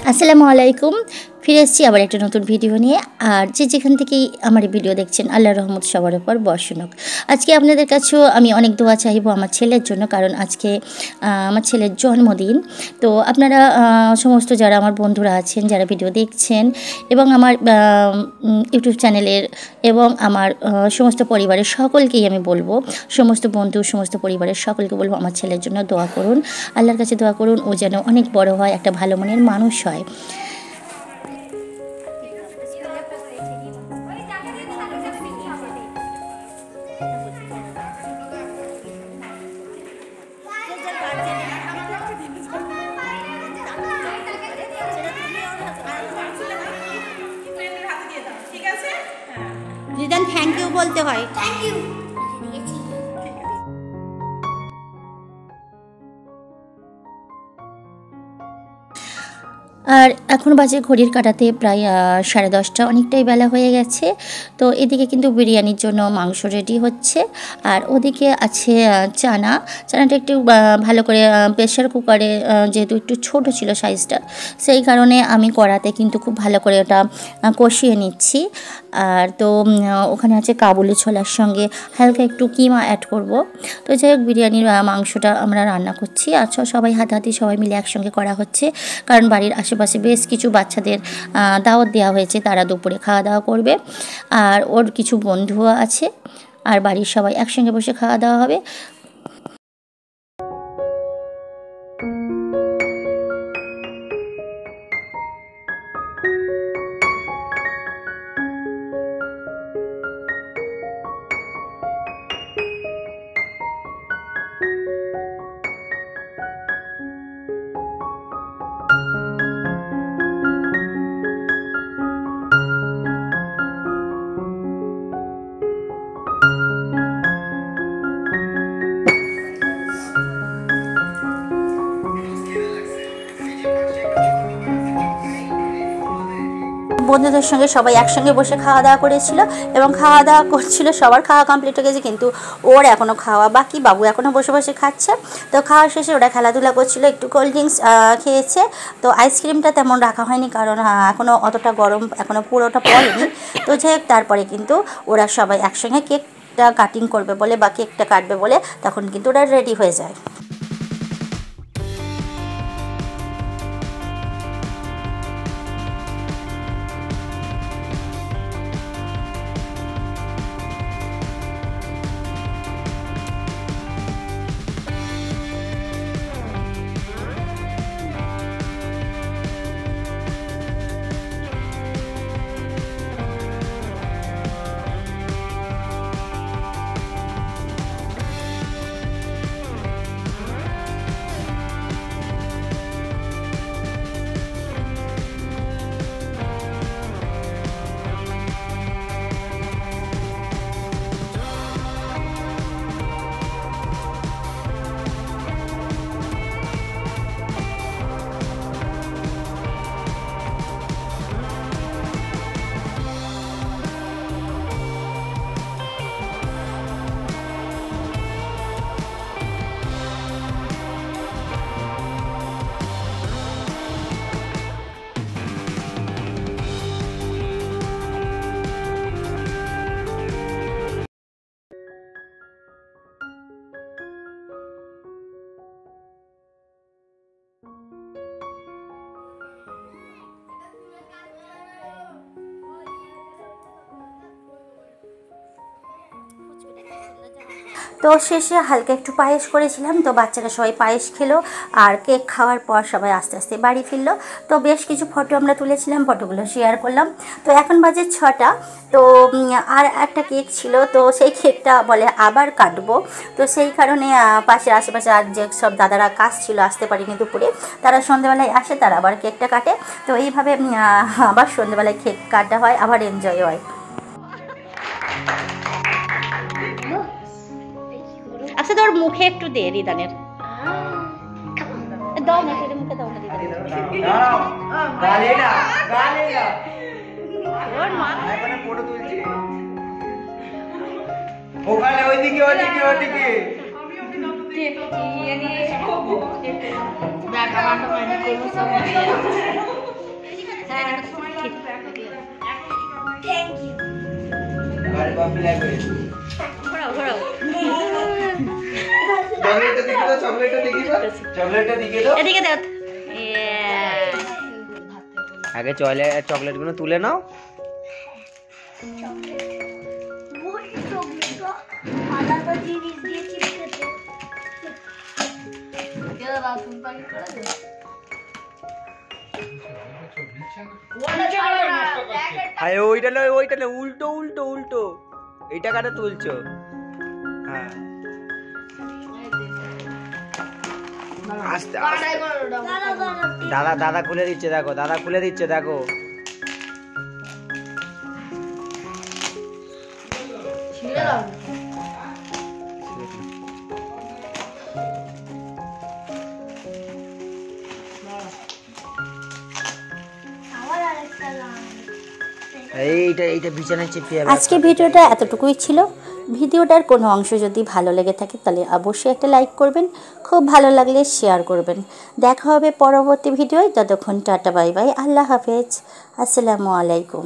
আসসালামু আলাইকুম, ফিরে এসেছি আবার একটা নতুন ভিডিও নিয়ে। আর যেখান থেকেই আমার ভিডিও দেখছেন, আল্লাহর রহমত সবার উপর বর্ষণ হোক। আজকে আপনাদের কাছেও আমি অনেক দোয়া চাইবো আমার ছেলের জন্য, কারণ আজকে আমার ছেলের জন্মদিন। তো আপনারা সমস্ত যারা আমার বন্ধুরা আছেন, যারা ভিডিও দেখছেন এবং আমার ইউটিউব চ্যানেলের এবং আমার সমস্ত পরিবারের সকলকেই আমি বলবো, সমস্ত বন্ধু সমস্ত পরিবারের সকলকে বলবো আমার ছেলের জন্য দোয়া করুন, আল্লাহর কাছে দোয়া করুন, ও যেন অনেক বড় হয়, একটা ভালো মনের মানুষ হয়। রিদান থ্যাংক ইউ বলতে হয়। Thank you. আর এখন বাজে ঘড়ির কাঁটাতে প্রায় 10:30, অনেকটাই বেলা হয়ে গেছে। তো এদিকে কিন্তু বিরিয়ানির জন্য মাংস রেডি হচ্ছে, আর ওদিকে আছে চানাটা একটু ভালো করে প্রেশার কুকারে, যেহেতু একটু ছোট ছিল সাইজটা, সেই কারণে আমি কড়াতে কিন্তু খুব ভালো করে ওটা কষিয়ে নিচ্ছি। আর তো ওখানে আছে কাবুলি ছোলার সঙ্গে হালকা একটু কিমা অ্যাড করব। তো যাই হোক, বিরিয়ানির মাংসটা আমরা রান্না করছি, আর সবাই হাতাহাতি সবাই মিলে একসঙ্গে করা হচ্ছে, কারণ বাড়ির আশেপাশে বেশ কিছু বাচ্চাদের দাওয়াত দেওয়া হয়েছে, তারা দুপুরে খাওয়া দাওয়া করবে। আর ওর কিছু বন্ধুও আছে, আর বাড়ির সবাই একসঙ্গে বসে খাওয়া দাওয়া হবে। বন্ধুদের সঙ্গে সবাই একসঙ্গে বসে খাওয়া দাওয়া করেছিল এবং খাওয়া দাওয়া করছিল, সবার খাওয়া কমপ্লিট হয়ে গেছে, কিন্তু ওর এখনও খাওয়া বাকি। বাবু এখনও বসে বসে খাচ্ছে। তো খাওয়া শেষে ওরা খেলাধুলা করছিল, একটু কোল্ড ড্রিঙ্কস খেয়েছে। তো আইসক্রিমটা তেমন রাখা হয়নি, কারণ এখনও অতটা গরম এখনও পুরোটা পড়েনি। তো যাই হোক, তারপরে কিন্তু ওরা সবাই একসঙ্গে কেকটা কাটিং করবে বলে বা কেকটা কাটবে বলে তখন কিন্তু ওরা রেডি হয়ে যায়। তো শেষে হালকা একটু পায়েস করেছিলাম, তো বাচ্চারা সবাই পায়েস খেলো, আর কেক খাওয়ার পর সবাই আস্তে আস্তে বাড়ি ফিরলো। তো বেশ কিছু ফটো আমরা তুলেছিলাম, ফটোগুলো শেয়ার করলাম। তো এখন বাজে 6টা। তো আর একটা কেক ছিল, তো সেই কেকটা বলে আবার কাটবো। তো সেই কারণে পাশের আশেপাশে আর যে সব দাদারা কাজ ছিল, আসতে পারিনি দুপুরে, তারা সন্ধ্যেবেলায় আসে, তারা আবার কেকটা কাটে। তো এইভাবে আবার সন্ধ্যেবেলায় কেক কাটা হয়, আবার এনজয় হয়। আচ্ছা, তোর মুখে একটু দে রিদানের। দাও না, মুখে দাও না রিদানের। আগে চকলেট গুলো তুলে নাও। আরে ওইটা নয়, উল্টো উল্টো উল্টো। এইটা কাটা তুলছো? হ্যাঁ আস্তে আস্তে। দাদা খুলে দিচ্ছে দেখো, দাদা খুলে দিচ্ছে দেখো। এইটা বিছানায় চেপে। আজকে ভিডিওটা এতটুকুই ছিল। ভিডিওটার কোনো অংশ যদি ভালো লেগে থাকে তাহলে অবশ্যই একটা লাইক করবেন, খুব ভালো লাগলে শেয়ার করবেন। দেখা হবে পরবর্তী ভিডিওয়। ততক্ষণ টাটা বাই বাই, আল্লাহ হাফেজ, আসসালামু আলাইকুম।